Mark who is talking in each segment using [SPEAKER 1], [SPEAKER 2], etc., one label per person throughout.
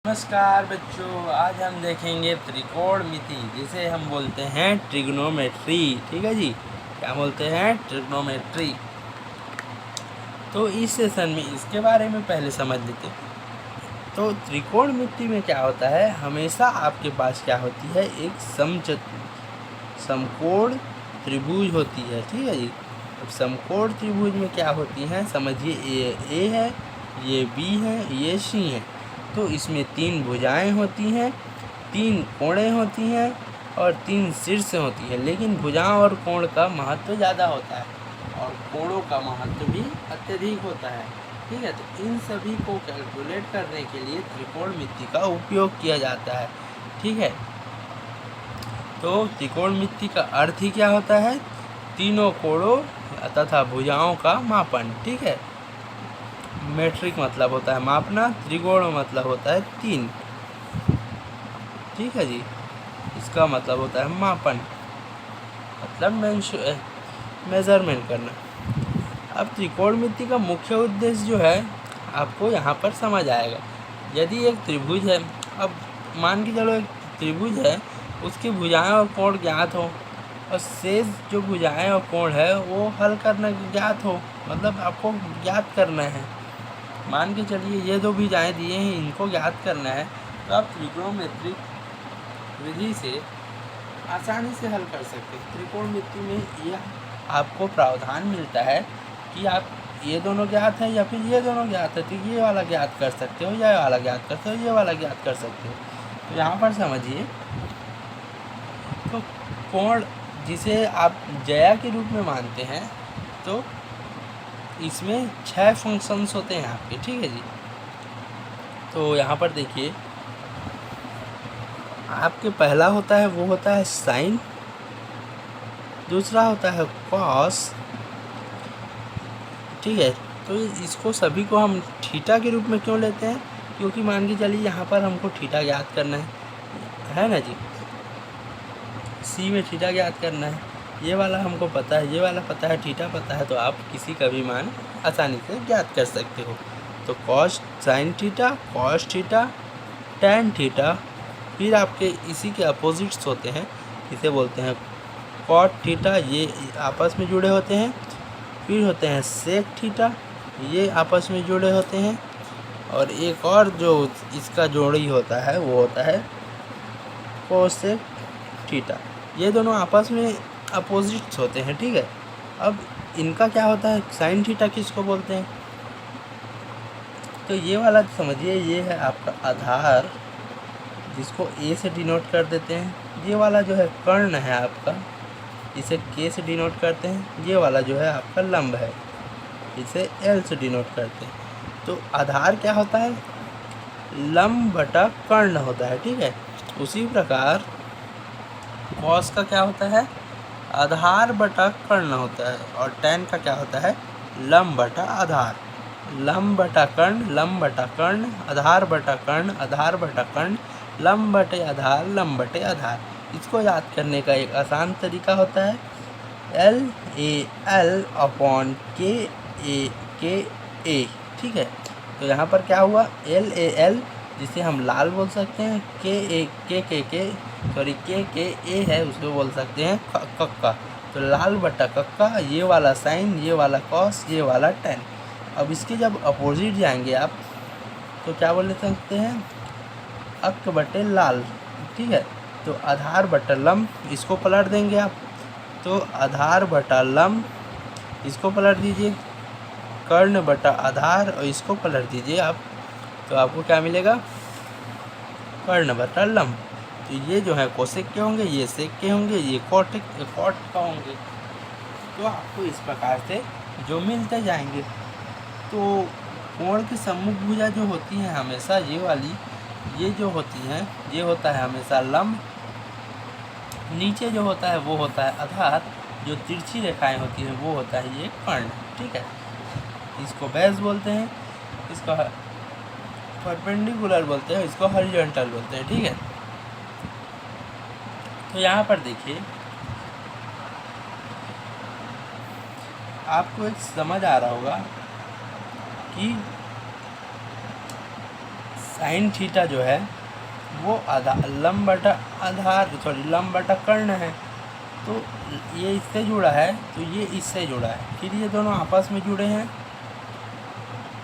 [SPEAKER 1] नमस्कार बच्चों, आज हम देखेंगे त्रिकोणमिति जिसे हम बोलते हैं ट्रिग्नोमेट्री। ठीक है जी, क्या बोलते हैं? ट्रिग्नोमेट्री। तो इस सेशन में इसके बारे में पहले समझ लेते हैं। तो त्रिकोणमिति में क्या होता है, हमेशा आपके पास क्या होती है, एक समकोण त्रिभुज होती है। ठीक है जी। अब समकोण त्रिभुज में क्या होती हैं, समझिए ये ए है, ये बी है, ये सी है। तो इसमें 3 भुजाएं होती हैं, 3 कोणें होती हैं और 3 शीर्ष होती है। लेकिन भुजाओं और कोण का महत्व ज़्यादा होता है और कोणों का महत्व भी अत्यधिक होता है। ठीक है, तो इन सभी को कैलकुलेट करने के लिए त्रिकोणमिति का उपयोग किया जाता है। ठीक है, तो त्रिकोणमिति का अर्थ ही क्या होता है, तीनों कोणों तथा भुजाओं का मापन। ठीक है, मेट्रिक मतलब होता है मापना, त्रिकोण मतलब होता है 3। ठीक है जी, इसका मतलब होता है मापन, मतलब मेजरमेंट करना। अब त्रिकोणमिति का मुख्य उद्देश्य जो है आपको यहाँ पर समझ आएगा। यदि एक त्रिभुज है, अब मान के चलो एक त्रिभुज है, उसकी भुजाएं और कोण ज्ञात हो और शेष जो भुजाएं और कोण है वो हल करना ज्ञात हो, मतलब आपको ज्ञात करना है। मान के चलिए ये दो भुजाएं दिए हैं, इनको ज्ञात करना है, तो आप त्रिकोणमिति विधि से आसानी से हल कर सकते हैं। त्रिकोणमिति में यह आपको प्रावधान मिलता है कि आप ये दोनों ज्ञात है या फिर ये दोनों ज्ञात है, तो ये वाला ज्ञात कर सकते हो, ये वाला ज्ञात कर सकते हो, ये वाला ज्ञात कर सकते हो। तो यहाँ पर समझिए, तो कोण जिसे आप ज्या के रूप में मानते हैं, तो इसमें 6 फंक्शंस होते हैं आपके। ठीक है जी, तो यहाँ पर देखिए, आपके पहला होता है वो होता है साइन, दूसरा होता है कॉस। ठीक है, तो इसको सभी को हम थीटा के रूप में क्यों लेते हैं, क्योंकि मान के चलिए यहाँ पर हमको थीटा ज्ञात करना है ना जी, सी में थीटा ज्ञात करना है। ये वाला हमको पता है, ये वाला पता है, थीटा पता है, तो आप किसी का भी मान आसानी से ज्ञात कर सकते हो। तो cos sine theta, cos theta, tan theta, फिर आपके इसी के अपोजिट्स होते हैं, इसे बोलते हैं कॉट थीटा, ये आपस में जुड़े होते हैं। फिर होते हैं सेक थीटा, ये आपस में जुड़े होते हैं। और एक और जो इसका जोड़ी होता है वो होता है कोसेक थीटा, ये दोनों आपस में अपोजिट्स होते हैं। ठीक है, अब इनका क्या होता है, साइन थीटा किसको बोलते हैं, तो ये वाला समझिए, ये है आपका आधार जिसको ए से डिनोट कर देते हैं। ये वाला जो है कर्ण है आपका, इसे के से डिनोट करते हैं। ये वाला जो है आपका लंब है, इसे एल से डिनोट करते हैं। तो आधार क्या होता है, लंब बटा कर्ण होता है। ठीक है, उसी प्रकार कॉस का क्या होता है, आधार बटा कर्ण होता है। और टैन का क्या होता है, लंब बटा आधार। लंब बटा कर्ण, लंब बटा कर्ण, आधार बटा कर्ण, आधार बटा कर्ण, लंब बटे आधार, लंब बटे आधार। इसको याद करने का एक आसान तरीका होता है एल ए एल अपॉन के ए। ठीक है, तो यहाँ पर क्या हुआ, एल ए एल जिसे हम लाल बोल सकते हैं, के सॉरी के ए है, उसको बोल सकते हैं कक्का। तो लाल बटा कक्का, ये वाला साइन, ये वाला कॉस, ये वाला टैन। अब इसके जब अपोजिट जाएंगे आप, तो क्या बोल सकते हैं, अक बटे लाल। ठीक है, तो आधार बटा लंब, इसको पलट देंगे आप, तो आधार बटा लंब, इसको पलट दीजिए, कर्ण बटा आधार, और इसको पलट दीजिए आप, तो आपको क्या मिलेगा, कर्ण बटा लंब। तो ये जो है कोसेक के होंगे, ये सेक के होंगे, ये कॉट का होंगे। तो आपको इस प्रकार से जो मिलते जाएंगे। तो कोण की सम्मुख भुजा जो होती है हमेशा ये वाली, ये जो होती हैं, ये होता है हमेशा लंब, नीचे जो होता है वो होता है आधार, जो तिरछी रेखाएं होती हैं वो होता है ये कर्ण। ठीक है, इसको बेस बोलते हैं, इसको परपेंडिकुलर बोलते हैं, इसको हॉरिजॉन्टल बोलते हैं। ठीक है, तो यहाँ पर देखिए, आपको एक समझ आ रहा होगा कि साइन थीटा जो है वो लंब बटा आधार लंब बटा कर्ण है। तो ये इससे जुड़ा है तो ये इससे जुड़ा है, फिर ये दोनों आपस में जुड़े हैं,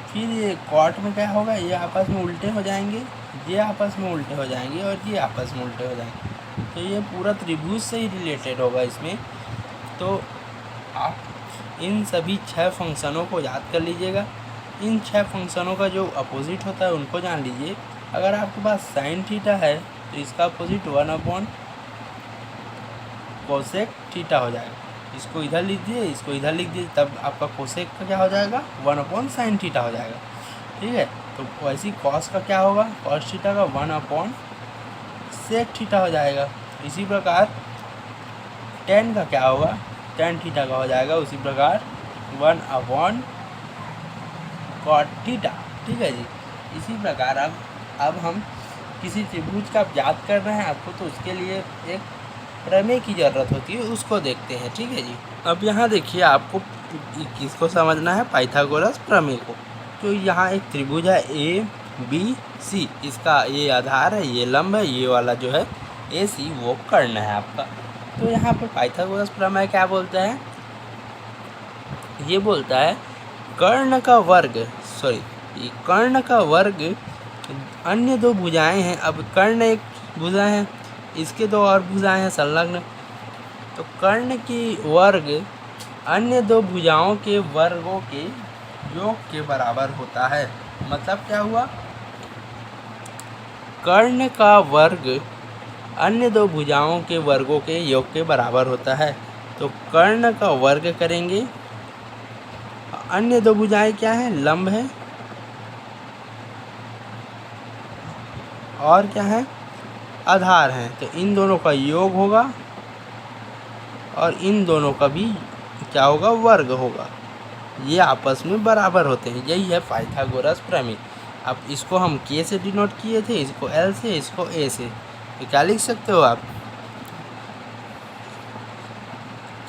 [SPEAKER 1] फिर ये कॉट में क्या होगा, ये आपस में उल्टे हो जाएंगे, ये आपस में उल्टे हो जाएंगे और ये आपस में उल्टे हो जाएंगे। तो ये पूरा त्रिभुज से ही रिलेटेड होगा इसमें। तो आप इन सभी 6 फंक्शनों को याद कर लीजिएगा। इन 6 फंक्शनों का जो अपोजिट होता है उनको जान लीजिए। अगर आपके पास साइन थीटा है तो इसका अपोजिट 1 कोसेक थीटा हो जाएगा। इसको इधर लिख दिए, इसको इधर लिख दिए, तब आपका कोसेक का क्या हो जाएगा, 1 साइन थीटा हो जाएगा। ठीक है, तो वैसे ही कॉस का क्या होगा, कॉस थीटा का 1 सेक थीटा हो जाएगा। इसी प्रकार टेन का क्या होगा, टेन थीटा का हो जाएगा उसी प्रकार 1 कॉट थीटा। ठीक है जी। इसी प्रकार अब हम किसी त्रिभुज का याद कर रहे हैं आपको, तो उसके लिए एक प्रमेय की ज़रूरत होती है, उसको देखते हैं। ठीक है जी। अब यहाँ देखिए, आपको किसको समझना है, पाइथागोरस प्रमेय को। तो यहाँ एक त्रिभुज है ABC, इसका ये आधार है, ये लंब है, ये वाला जो है AC वो कर्ण है आपका। तो यहाँ पर पाइथागोरस प्रमेय क्या बोलता है, ये बोलता है कर्ण का वर्ग अन्य 2 भुजाएं हैं। अब कर्ण एक भुजा है, इसके 2 और भुजाएं हैं संलग्न। तो कर्ण की वर्ग अन्य 2 भुजाओं के वर्गों के योग के बराबर होता है। मतलब क्या हुआ, कर्ण का वर्ग अन्य 2 भुजाओं के वर्गों के योग के बराबर होता है। तो कर्ण का वर्ग करेंगे, अन्य 2 भुजाएं क्या है, लंब है और क्या है, आधार है। तो इन दोनों का योग होगा और इन दोनों का भी क्या होगा, वर्ग होगा। ये आपस में बराबर होते हैं। यही है पाइथागोरस प्रमेय। अब इसको हम K से डिनोट किए थे, इसको L से, इसको A से। तो क्या लिख सकते हो आप,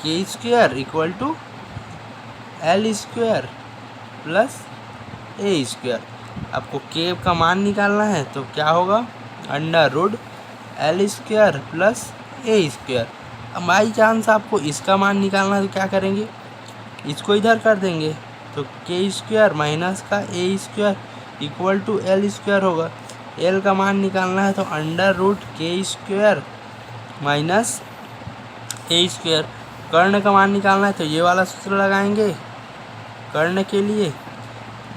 [SPEAKER 1] K² = L² + A²। आपको K का मान निकालना है तो क्या होगा, √L² + A²। अब बाई चांस आपको इसका मान निकालना है तो क्या करेंगे, इसको इधर कर देंगे। तो K² - का A² = L² होगा। L का मान निकालना है तो √K² - A²। कर्ण का मान निकालना है तो ये वाला सूत्र लगाएंगे कर्ण के लिए।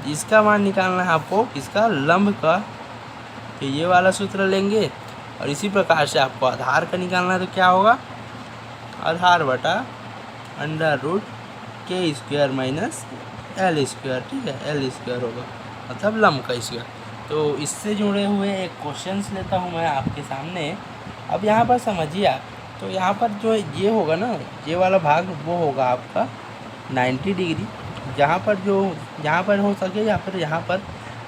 [SPEAKER 1] इसका मान निकालना है आपको इसका लंब का, तो ये वाला सूत्र लेंगे। और इसी प्रकार से आपको आधार का निकालना है तो क्या होगा, आधार बटा √K² - L²। ठीक है, L² होगा, मतलब लंब का स्क्वायर। तो इससे जुड़े हुए एक क्वेश्चंस लेता हूँ मैं आपके सामने। अब यहाँ पर समझिए आप, तो यहाँ पर जो ये होगा ना, ये वाला भाग वो होगा आपका 90 डिग्री, जहाँ पर हो सके या फिर यहाँ पर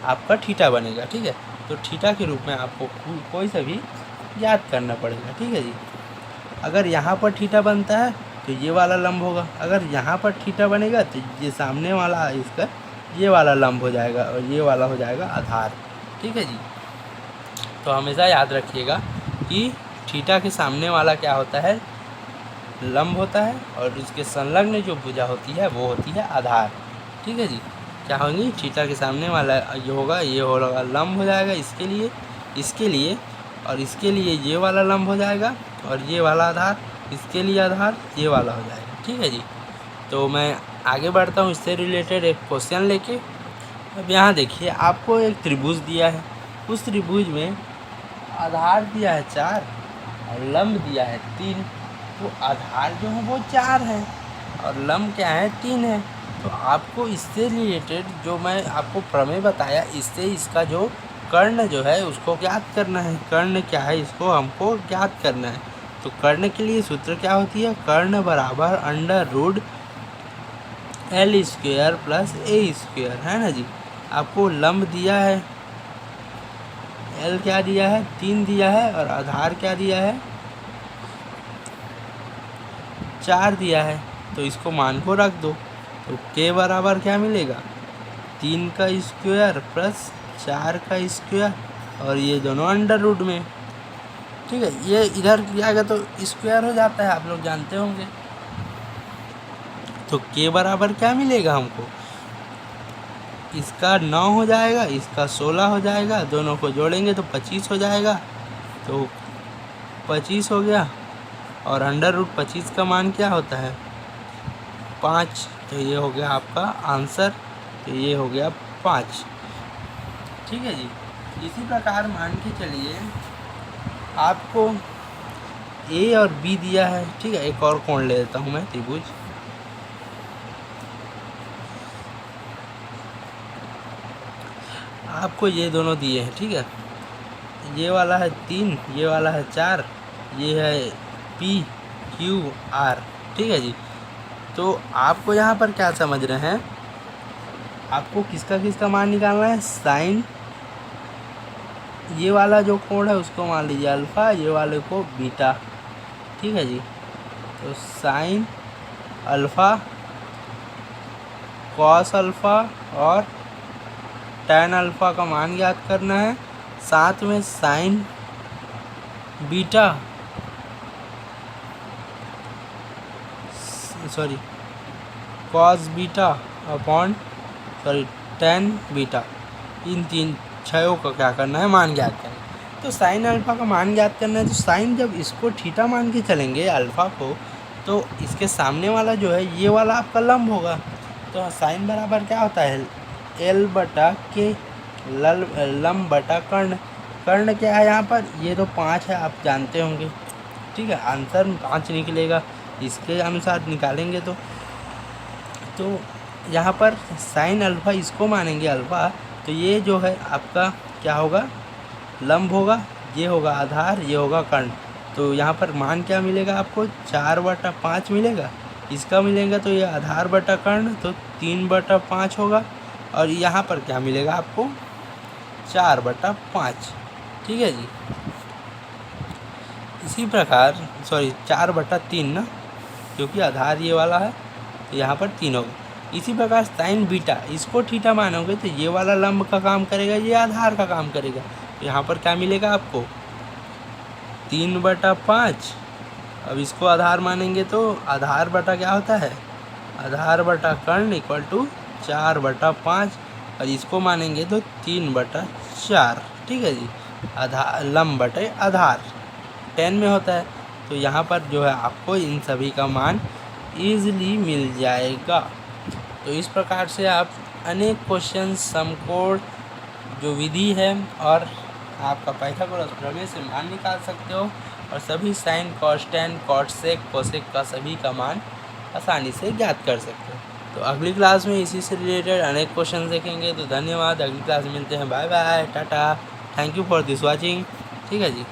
[SPEAKER 1] आपका थीटा बनेगा। ठीक है, तो थीटा के रूप में आपको कोई सा भी याद करना पड़ेगा। ठीक है जी। अगर यहाँ पर थीटा बनता है तो ये वाला लंब होगा, अगर यहाँ पर थीटा बनेगा तो ये सामने वाला इसका ये वाला लंब हो जाएगा और ये वाला हो जाएगा आधार। ठीक है जी। तो हमेशा याद रखिएगा कि थीटा के सामने वाला क्या होता है, लंब होता है, और इसके संलग्न जो भुजा होती है वो होती है आधार। ठीक है जी। क्या होंगी, थीटा के सामने वाला ये होगा लंब हो जाएगा इसके लिए और इसके लिए ये वाला लंब हो जाएगा और ये वाला आधार, इसके लिए आधार ये वाला हो जाएगा। ठीक है जी। तो मैं आगे बढ़ता हूँ इससे रिलेटेड एक क्वेश्चन लेके। अब यहाँ देखिए, आपको एक त्रिभुज दिया है, उस त्रिभुज में आधार दिया है 4 और लंब दिया है 3। तो आधार जो है वो 4 है और लंब क्या है, 3 है। तो आपको इससे रिलेटेड जो मैं आपको प्रमेय बताया, इससे इसका जो कर्ण जो है उसको ज्ञात करना है। कर्ण क्या है, इसको हमको ज्ञात करना है। तो कर्ण के लिए सूत्र क्या होती है, कर्ण बराबर √L² + A², है ना जी। आपको लंब दिया है, L क्या दिया है, 3 दिया है, और आधार क्या दिया है, 4 दिया है। तो इसको मान को रख दो। तो K बराबर क्या मिलेगा, 3 का स्क्वायर + 4 का स्क्वायर और ये दोनों अंडर रूट में। ठीक है, ये इधर जाएगा तो स्क्वायर हो जाता है, आप लोग जानते होंगे। तो के बराबर क्या मिलेगा हमको, इसका 9 हो जाएगा, इसका 16 हो जाएगा, दोनों को जोड़ेंगे तो 25 हो जाएगा। तो 25 हो गया, और अंडर रूट 25 का मान क्या होता है, 5। तो ये हो गया आपका आंसर, तो ये हो गया 5। ठीक है जी। इसी प्रकार मान के चलिए आपको ए और बी दिया है। ठीक है, एक और कोण ले लेता हूँ मैं, त्रिभुज। आपको ये दोनों दिए हैं। ठीक है, ये वाला है 3, ये वाला है 4, ये है पी क्यू आर। ठीक है जी। तो आपको यहाँ पर क्या समझ रहे हैं, आपको किसका किसका मान निकालना है, साइन, ये वाला जो कोण है उसको मान लीजिए अल्फ़ा, ये वाले को बीटा। ठीक है जी। तो साइन अल्फ़ा, कॉस अल्फ़ा और टैन अल्फ़ा का मान याद करना है, साथ में sine beta, sorry cos beta upon tan beta, इन 3 छयों का क्या करना है, मान ज्ञात करना है। तो साइन अल्फ़ा का मान ज्ञात करना है, तो साइन जब इसको थीटा मान के चलेंगे अल्फ़ा को, तो इसके सामने वाला जो है ये वाला आपका लंब होगा। तो साइन बराबर क्या होता है, एल बटा के, लंब बटा कर्ण। कर्ण क्या है यहाँ पर, ये तो 5 है, आप जानते होंगे। ठीक है, आंसर 5 निकलेगा, इसके अनुसार निकालेंगे। तो यहाँ पर साइन अल्फ़ा इसको मानेंगे अल्फ़ा, तो ये जो है आपका क्या होगा, लंब होगा, ये होगा आधार, ये होगा कर्ण। तो यहाँ पर मान क्या मिलेगा आपको, 4/5 मिलेगा। इसका मिलेगा तो ये आधार बटा कर्ण, तो 3/5 होगा। और यहाँ पर क्या मिलेगा आपको, 4/5। ठीक है जी। इसी प्रकार, सॉरी 4/3 ना, क्योंकि आधार ये वाला है, तो यहाँ पर 3 होगा। इसी प्रकार साइन बीटा, इसको थीटा मानोगे तो ये वाला लंब का काम करेगा, ये आधार का काम करेगा। तो यहाँ पर क्या मिलेगा आपको, 3/5। अब इसको आधार मानेंगे तो आधार बटा क्या होता है, आधार बटा कर्ण इक्वल टू 4/5, और इसको मानेंगे तो 3/4। ठीक है जी। आधार लंब बटे आधार 10 में होता है। तो यहाँ पर जो है आपको इन सभी का मान ईज़िली मिल जाएगा। तो इस प्रकार से आप अनेक क्वेश्चन, समकोण जो विधि है और आपका पाइथागोरस प्रमेय से मान निकाल सकते हो, और सभी साइन, कॉस, टैन, कॉट, सेक, कोसेक का सभी का मान आसानी से ज्ञात कर सकते हो। तो अगली क्लास में इसी से रिलेटेड अनेक क्वेश्चन देखेंगे। तो धन्यवाद, अगली क्लास में मिलते हैं। Bye bye, tata, thank you for this watching. ठीक है जी।